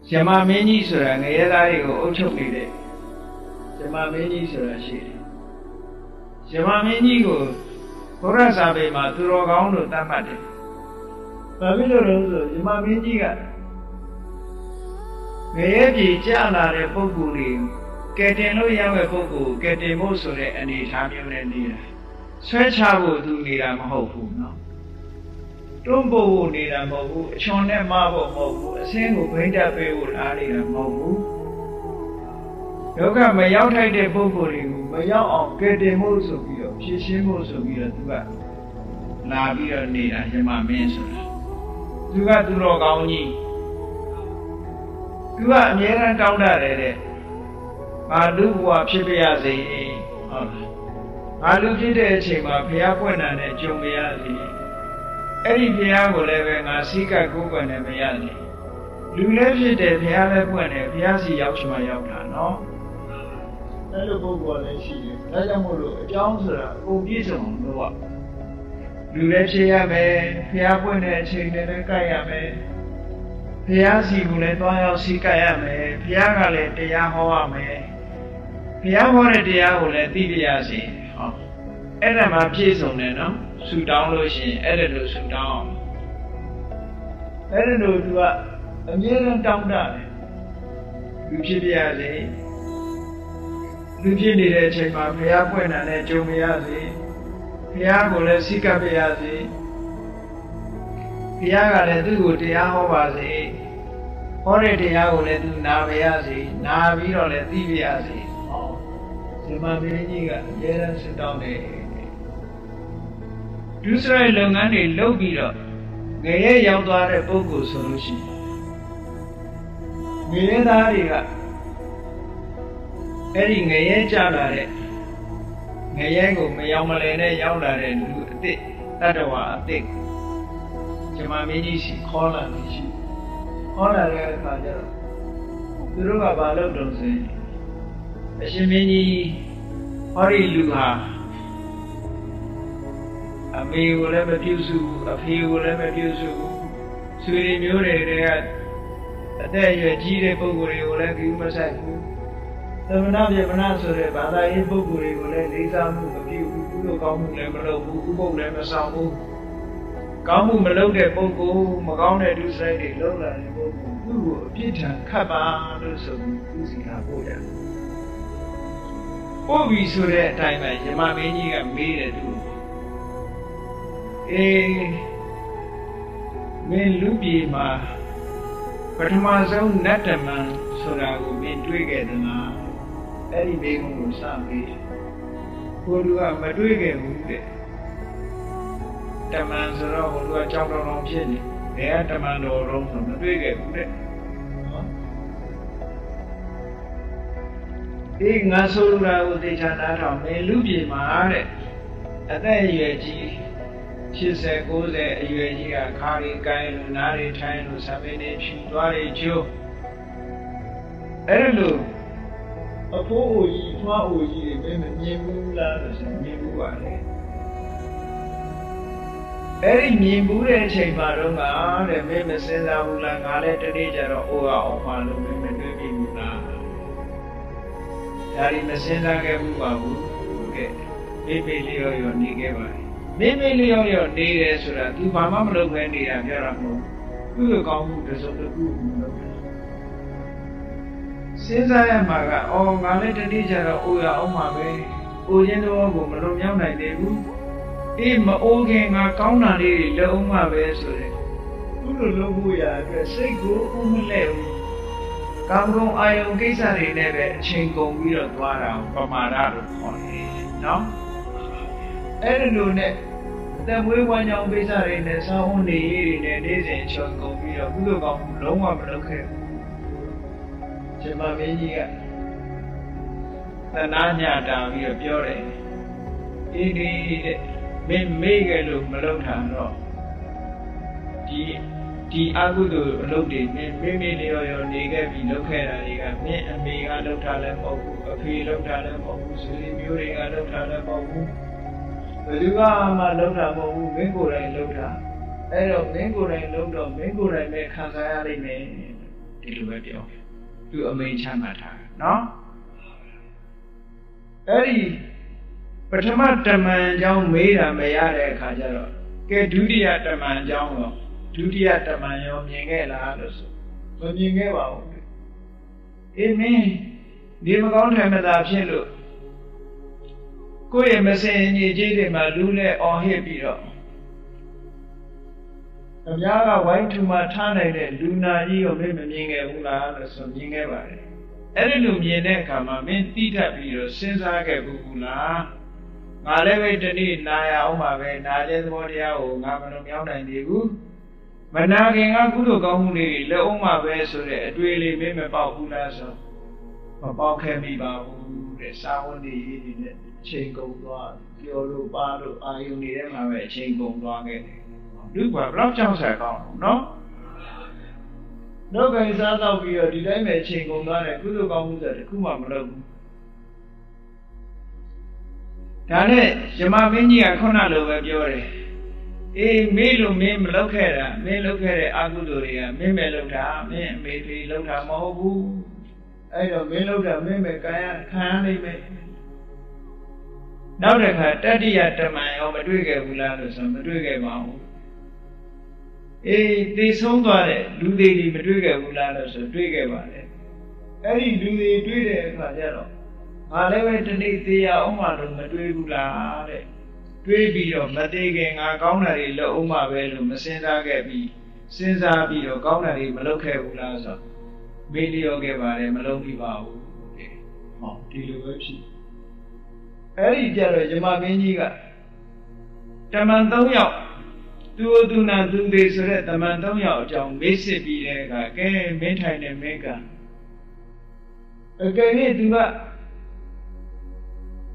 Yama Mini Sura, Nayada, Ocho Mide, Yama Mini Sura Shi. Yama Mini go, Horasabe Maturo Gauno Tamati. Babylon, Yama Mini got. Maybe Jana de Poguri, getting no younger Pogu, getting most of it any time you need. Search how do need a hopeful now. Don't go need a mogu, Chone Marble mogu, a single painter bay would add in a mogu. Yoga may out like the Poguri, may out get the most of you, she most of you to that. Labia need a Yama Mason. You got to log on ye. You are near and down there. I do what she be as a I look at the chamber, Piapuan and Jomiazi. Eddie Piago living a Sika Gugan and Miani. You left it at Piapuan and Piazzi Yauchma Yauta, no? Hello, Bogo, and she, Ladamolo, Johnson, who is on the walk. You left Yame, Piapuan and Chin and Kayame. Piazzi will let my Sikayame, Piagale, Diahoame, Piamore Diaole, Diviazi. Edam a piece on it, no? Sudan lotion, editor Sudan. Editor to a million down there. Lucidiazi. Lucidi de Chema, Piapuan and Jomiazi. Piagole, Sikabiazi. Piaga le do Diahovazi. Ore Diaole do Naviazi, Naviro le Diviazi. Sima Miniga, Yera sit down there. Do so long and a low beater. Gay Yauda Bogo solution. Milena Eddie Gay Jalare Gayango, Mayamalene Yaulare, thick, Tadawa, thick. Jamamini, call and she. All I read Faja. The Ruga Balo don't say. Shimini Hori Luha. A me will ever do so, a few will ever do so. Sweetie Mure, they had a day a G. Boguri will let you massage. The Manavia Manasore, but I in Boguri will let these out of you who come who go never saw who. Kamu Melode Bogo, Magone do say the Lola and Bogo, Peter, Kaba, so using her border. Oh, we saw that time at Yamamini and made it too. Men Lupi ma, but my own Nataman, so that I will be together now. Eddie Bacon will sound who do I my twig? The man's around who are chopped on Jenny. They had the man or from the twig. Big Nasura will take another, may Lupi ma, and then you. She said, go there, you are carrying Guy, Lunari, Time, Sabine, Chindwari, Joe. Hello. A poor ye, Twa ye, women, Nimu, Ladders, and Nimu. Very Nimu, and Chaparoma, the women send out like a letter nature or our women, baby. Daddy Messenda Gabu, baby Leo, your nigga. Maybe your day is that you Mama look at the Agaramo. We will come to the good. Since I am Maga, oh, my little teacher, oh, my way, oh, you know, Malone, like they do. In my old game, I count on it, low my way, so who know who you are, say go on the level. Come on, I don't guess I never change go with a dwara from my other point. No? I don't know that. The way one young visa in the sound only in a days and shall go be a good long of looking. Chimaminia. The Nanya down here, Pure. Indeed, men make a look Malota. The Agudu loaded, maybe your nigger be looked at me and being a look talent of a field of talent of Suli, a look talent of You are my Lota, Mingo and Lota. I don't Mingo and Lota, Mingo and make Hazari name. ဒီလိုပဲပြောသူအမိန်ချမှတ်ထားနော်အဲ့ဒီပထမတမန်အကြောင်းမေးတာမရတဲ့အခါကျတော့ကဲဒုတိယတမန်အကြောင်းတော့ဒုတိယတမန်ရောမြင်ခဲ့လားလို့ဆိုမမြင်ခဲ့ပါဘူးအေးမင်းဒီမကောင်းထိုင်မသာဖြစ်လို့ကိုယ့်ရဲ့မစင်ညီကြီးတွေမှာလူနဲ့အော်ဟစ်ပြီးတော့အများကဝိုင်းထူမှထားနိုင်တဲ့လူနာကြီးကိုမင်းမမြင်ခဲ့ဘူးလားလို့ဆိုမြင်ခဲ့ပါတယ်အဲ့ဒီလိုမြင်တဲ့အခါမှာမင်းတိထပ်ပြီးတော့စဉ်းစားခဲ့ဘူးလားငါလည်းပဲဒီနေ့နာရအောင်ပါပဲနာတဲ့သဘောတရားကိုငါမလုံးမြောင်းနိုင်သေးဘူးမနာခင်ကကုသိုလ်ကောင်းမှုတွေလက်အောင်ပါပဲဆိုတဲ့အတွေ့အလေးမင်းမပေါက်ဘူးလားဆိုမပေါက်ခဲ့မိပါဘူးတဲ့စာဝန်တွေရေးနေတဲ့အချိန်ကုန်သွားပြောလို့ပါလို့အာယုန်နေတဲ့မှာပဲအချိန်ကုန်သွားခဲ့တယ်လူကဘယ်တော့ကြောက်ဆက်ကောင်းနော်တော့ကိစ္စတော့ပြီးတော့ဒီတိုင်းပဲအချိန်ကုန်သွားတယ်ကုသိုလ်ကောင်းမှုဆိုတခုမှမလုပ်ဘူးဒါနဲ့ယမမင်းကြီးကခုနလိုပဲပြောတယ်အေးမေးလို့မင်းမလုပ်ခဲ့တာမင်းလုပ်ခဲ့တဲ့အကုသိုလ်တွေကမင်းပဲလုပ်တာမင်းအမေဖေးလုပ်တာမဟုတ်ဘူးအဲ့တော့မင်းလုပ်တာမင်းပဲခံရနိုင်မယ်နောက်တစ်ခါတတိယတမန်ရောမတွေ့ခဲ့ဘူးလားလို့ဆိုမတွေ့ခဲ့ပါဘူးအေးသိဆုံးသွားတဲ့လူတွေမတွေ့ခဲ့ဘူးလားလို့ဆိုတွေ့ခဲ့ပါတယ်အဲ့ဒီလူတွေတွေ့တဲ့အခါကျတော့ငါလည်းပဲဒီနေ့သိရအောင်မှလို့မတွေ့ဘူးလားတဲ့တွေးပြီးတော့မသေးခင်ငါကောင်းတာတွေလုပ်အောင်မှပဲလို့မစင်စားခဲ့ပြီးစဉ်းစားပြီးတော့ကောင်းတာတွေမလုပ်ခဲ့ဘူးလားဆိုမေးလျော့ခဲ့ပါတယ်မလုပ်မိပါဘူးတဲ့ဟောဒီလိုပဲဖြစ်အဲ့ဒီကြတော့ယမမင်းကြီးကတမန်3ယောက်သူသူနာသူသေးဆိုတဲ့တမန်3ယောက်အကြောင်းမေးစစ်ပြီးတဲ့အခါကဲမင်းထိုင်နေမင်းကအကယ်၍သူက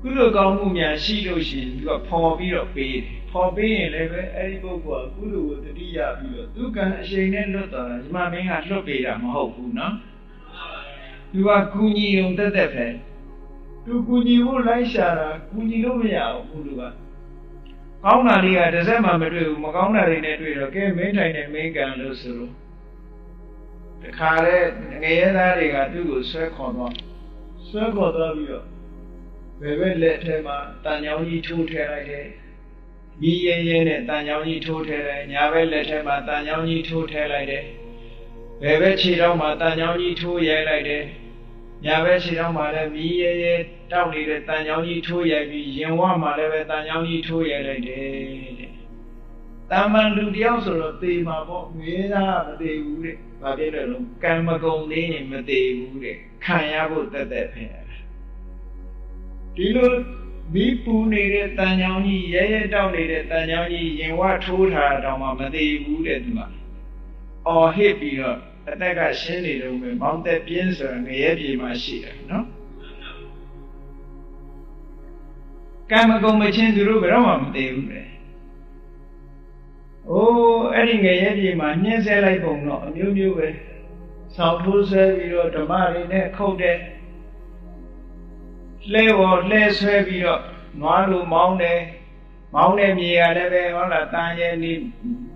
ကုသိုလ်ကောင်းမှုများရှိလို့ရှိရင်သူကဖော်ပြီးတော့ပေးတယ်ဖော်ပေးရင်လည်းပဲအဲ့ဒီပုဂ္ဂိုလ်ကကုသိုလ်ကိုတတိယပြီးတော့သူကအရှိန်နဲ့လွတ်သွားတာဒီမှာမင်းကလွတ်ပေးတာမဟုတ်ဘူးနော်သူကကူညီုံတက်တက်ပဲသူကူညီဖို့လိုက်ရှာတာကူညီလို့မရဘူးသူကကောင်းတာလေးကတစ်စက်မှမတွေ့ဘူးမကောင်းတာတွေနဲ့တွေ့တော့ကဲမင်းထိုင်နေမင်းကံလို့ဆိုလို့တခါလေငရဲသားတွေကသူ့ကိုဆွဲခေါ်သွားပြီးတော့ဘယ်ဘက်လက်ထဲမှာတန်ကြောင်ကြီးထိုးထည့်လိုက်တယ်မိရဲရဲနဲ့တန်ကြောင်ကြီးထိုးထည့်လိုက်ညာဘက်လက်ထဲမှာတန်ကြောင်ကြီးထိုးထည့်လိုက်တယ်ဘယ်ဘက်ခြေထောက်မှာတန်ကြောင်ကြီးထိုးရိုက်လိုက်တယ်ညာဘက်ခြေထောက်မှာလည်းမိရဲရဲတောက်နေတဲ့တန်ကြောင်ကြီးထိုးရိုက်ပြီးရင်ဝမှာလည်းပဲတန်ကြောင်ကြီးထိုးရိုက်လိုက်တယ်တဲ့တာမန်လူတယောက်ဆိုတော့သေမှာပေါ့ငွေသားမသေဘူးတဲ့ဘာဖြစ်လဲလို့ကံမကုန်သေးရင်မသေဘူးတဲ့ခံရဖို့တက်တက်ပဲဒီလိုမိပူနေတဲ့တန်ချောင်းကြီးရဲရဲတောက်နေတဲ့တန်ချောင်းကြီးရင်ဝထိုးထားတော့မှမသေးဘူးတဲ့သူကအော်ဟစ်ပြီးတော့အသက်ကရှင်းနေတော့ပဲမောင်းသက်ပြင်းဆိုတာငရဲပြေမှာရှိတယ်နော်ကံမကုန်မချင်းသူတို့ဘယ်တော့မှမသေးဘူးတဲ့အိုးအဲ့ဒီငရဲပြေမှာညှင်းဆဲလိုက်ပုံတော့အမျိုးမျိုးပဲဆောင်းထိုးဆဲပြီးတော့ဓမ္မတွေနဲ့ခုတ်တဲ့လဲပေါ်လဲဆွဲပြီးတော့နွားလိုမောင်းတယ်မြေရလည်းပဲဟုတ်လားတန်ရဲနေ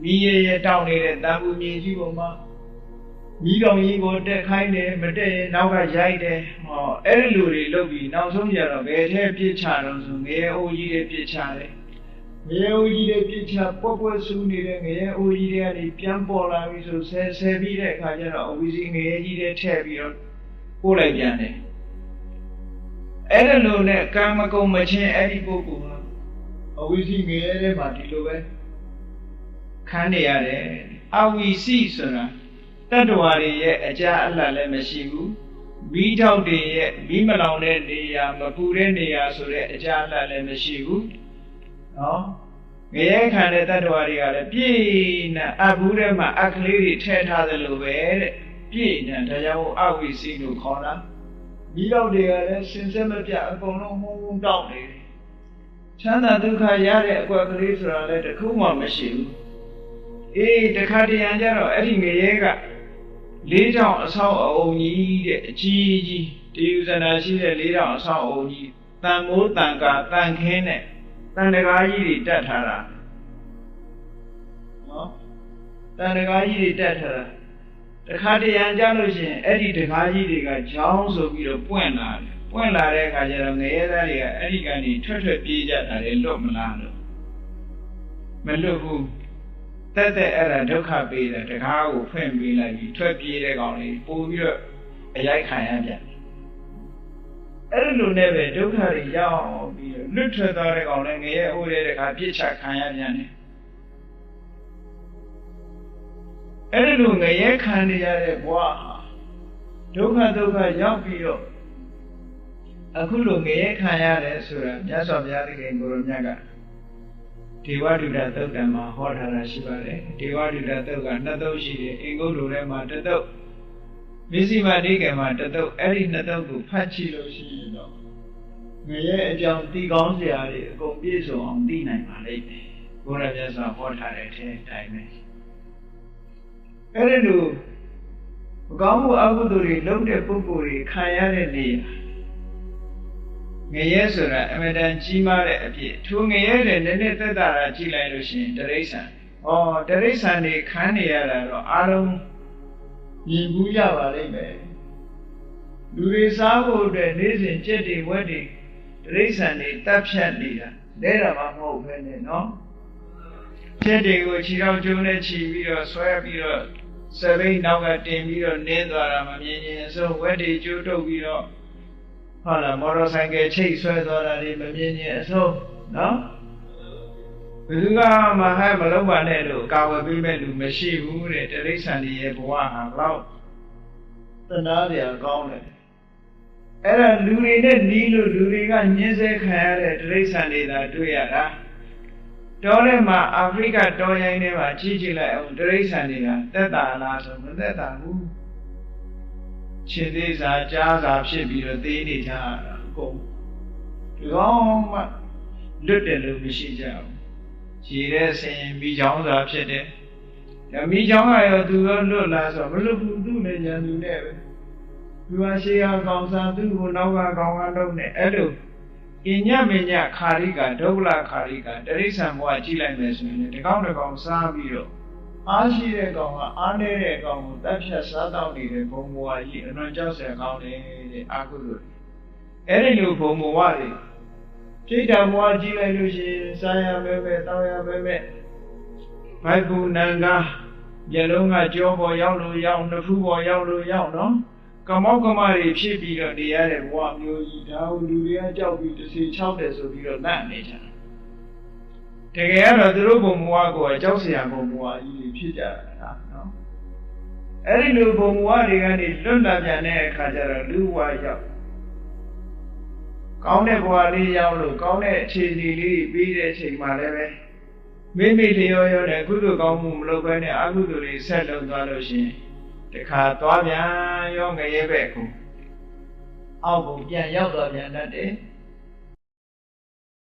မိရဲတောင်းနေတဲ့တန်ဘူးမြေကြီးပေါ်မှာမိတော်ကြီးကိုတက်ခိုင်းတယ်မတက်ရင်နောက်ကရိုက်တယ်ဟောအဲ့ဒီလူတွေလုပ်ပြီးနောက်ဆုံးကြတော့ဘယ်ထဲပြစ်ချတော့ဆိုငရဲအိုးကြီးတွေပြစ်ချတယ်ငရဲအိုးကြီးတွေပြစ်ချပွက်ဆူနေတဲ့ငရဲအိုးကြီးတွေကနေပြန်ပေါ်လာပြီဆိုဆဲပြီးတဲ့အခါကျတော့အဝီစီငရဲကြီးတွေထည့်ပြီးတော့ပို့လိုက်ပြန်တယ်အဲ့ဒါလိုနဲ့ကာမဂုဏ်မချင်းအဲ့ဒီပုဂ္ဂိုလ်ကအဝိစီငရဲထဲမှာဒီလိုပဲခံနေရတယ်အဝိစီဆိုတာတတ္တဝါတွေရဲ့အကြအလှလည်းမရှိဘူးမိထောက်တွေရဲ့မိမလောင်တဲ့နေရာမပူတဲ့နေရာဆိုတဲ့အကြအလှလည်းမရှိဘူးနော်ငရဲခံတဲ့တတ္တဝါတွေကလည်းပြည့်နေအဘူးထဲမှာအခလေးတွေထည့်ထားသလိုပဲတဲ့ပြည့်နေဒါကြောင့်အဝိစီလို့ခေါ်တာမိတော့တွေကလည်းရှင်ဆက်မပြအကုန်လုံးဟုံးတောက်နေတယ်ချမ်းသာဒုက္ခရတဲ့အကွက်ကလေးဆိုတာလည်းတခုမှမရှိဘူးအေးတခါတရံကျတော့အဲ့ဒီငရဲကလေးတောင်အဆောက်အအုံကြီးတဲ့အကြီးကြီးတည်ယူဇနာရှိတဲ့လေးတောင်အဆောက်အအုံကြီးတန်မိုးတန်ကာတန်ခင်းနဲ့တန်တကားကြီးတွေတက်ထားတာနော်တန်တကားကြီးတွေတက်ထားတာ တခါတရံကြလို့ရှိရင်အဲ့ဒီတကားကြီးတွေကချောင်းဆိုပြီးတော့ပွင့်လာတဲ့အခါကျတော့ငရဲသားတွေကအဲ့ဒီကနေထွက်ပြေးကြတာလေလွတ်မလားလို့မလွတ်ဘူးတက်အဲ့ဒါဒုက္ခပေးတယ်တကားကိုဖွင့်ပေးလိုက်ပြီးထွက်ပြေးတဲ့ကောင်လေးပို့ပြီးတော့အရိုက်ခံရပြန်အဲ့လိုနဲ့ပဲဒုက္ခတွေရောက်ပြီးတော့လွတ်ထွက်သွားတဲ့ကောင်လည်းငရဲအိုးတဲ့တခါပြစ်ချခံရပြန်တယ်အဲ့လိုငရဲခံနေရတဲ့ဘဝဒုက္ခရောက်ပြီးတော့အခုလိုငရဲခံရတယ်ဆိုတာမြတ်စွာဘုရားသခင်ကိုရောမြတ်ကဒေဝဒုဒသုတ်တံမှာဟောထားတာရှိပါတယ်ဒေဝဒုဒသုတ်ကနှစ်သုတ်ရှိတယ်အင်္ဂုတ္တထဲမှာတစ်သုတ်မစ္စည်းမနိကေမှာတစ်သုတ်အဲ့ဒီနှစ်သုတ်ကိုဖတ်ကြည့်လို့ရှိရင်တော့ငရဲအကြောင်းသိကောင်းစရာတွေအကုန်ပြည့်စုံအောင်သိနိုင်ပါလိမ့်မယ်ဘုရားမြတ်စွာဟောထားတဲ့အတိုင်းပဲအဲ့ဒီလိုမကောင်းမှုအကုသိုလ်တွေလုပ်တဲ့ပုဂ္ဂိုလ်တွေခံရတဲ့နေရာငရဲဆိုတာအမြဲတမ်းကြီးမားတဲ့အဖြစ်ထိုငရဲတဲ့နည်းနည်းသက်သာတာကြည့်လိုက်လို့ရှိရင်တိရစ္ဆာန်တိရစ္ဆာန်တွေခံနေရတာတော့အားလုံးမြင်ဘူးကြပါလိမ့်မယ်လူတွေစားဖို့အတွက်နေ့စဉ်ကြက်တွေဝက်တွေတိရစ္ဆာန်တွေတပ်ဖြတ်နေတာလဲတာမှမဟုတ်ဘဲနဲ့နော်ကြက်တွေကိုခြေထောက်ကျုံးနဲ့ခြီးပြီးတော့ဆွဲပြီးတော့စပိန်နောက်ကတင်ပြီးတော့နင်းသွားတာမမြင်ရင်အစိုးဝက်တွေကျိုးတုပ်ပြီးတော့ဟုတ်လားမော်တော်ဆိုင်ကယ်ချိတ်ဆွဲသွားတာတွေမမြင်ရင်အစိုးနော်ဘယ်သူကမှဟဲ့မလုပ်ပါနဲ့လို့ကာဝယ်ပေးမဲ့လူမရှိဘူးတဲ့တိရစ္ဆာန်တွေရဲ့ဘဝဟာဘလောက်တနာစရာကောင်းတယ်အဲ့ဒါလူတွေနဲ့နီးလို့လူတွေကညှင်းဆဲခံရတဲ့တိရစ္ဆာန်တွေသာတွေ့ရတာတောထဲမှာအာဖရိကတောရိုင်းထဲမှာကြည့်လိုက်အောင်တိရစ္ဆာန်တွေကသက်သာလားဆိုမသက်သာဘူးခြေသေးစာကြားစာဖြစ်ပြီးတော့သေးနေကြတာအကုန်ဒီကောင်မှလွတ်တယ်လို့မရှိကြဘူးခြေတဲ့ဆင်မိချောင်းစာဖြစ်တယ်ဒါမိချောင်းကရောသူရောလွတ်လားဆိုမလွတ်ဘူးသူ့နဲ့ဉာဏ်သူနဲ့ပဲသူကရှေးအောင်ကောင်စာသူ့ကိုနောက်ကကောင်ကလုံးနဲ့အဲ့လိုအညမညခါရိကဒုဗ္ဗလခါရိကတရိစ္ဆာန်ဘဝကြည့်လိုက်မယ်ဆိုရင်ဒီကောင်တစ်ကောင်စားပြီးတော့အားရှိတဲ့ကောင်ကအားနေတဲ့ကောင်ကိုတပ်ဖြတ်စားတော့နေတဲ့ဘုံဘဝကြီးအလွန်ကြောက်စရာကောင်းတယ်တဲ့အာဟုလို့အဲ့ဒီလိုဘုံဘဝတွေပြိတ္တာဘဝကြည့်လိုက်လို့ရှိရင်စားရမဲမဲတောင်းရမဲမဲဘိုက်ကူနံကားမျက်လုံးကကြောပေါ်ရောက်လို့ရောက်နှဖူးပေါ်ရောက်လို့ရောက်နော်ကမောကမတွေဖြစ်ပြီးတော့နေရတဲ့ဘဝမျိုးကြီးဒါကိုလူတွေကကြောက်ပြီးတစ်စီ60ဆိုပြီးတော့လန့်နေကြတယ်တကယ်ကတော့သူတို့ဘုံဘဝကိုအကြောက်စရာဘုံဘဝကြီးဖြစ်ကြတာနော်အဲ့ဒီလိုဘုံဘဝတွေကနေလွတ်လာပြန်တဲ့အခါကျတော့လူဘဝရောက်ကောင်းတဲ့ဘဝလေးရောက်လို့ကောင်းတဲ့အခြေအနေလေးပြီးတဲ့အချိန်မှလည်းပဲမိမိလျော်ရောတဲ့ကုသိုလ်ကောင်းမှုမလုပ်ဘဲနဲ့အကုသိုလ်တွေဆက်လုပ်သွားလို့ရှိရင်တခါသွားပြန်ရောငရဲဘက်ကိုအောက်ကိုပြန်ရောက်သွားပြန်တတ်တယ်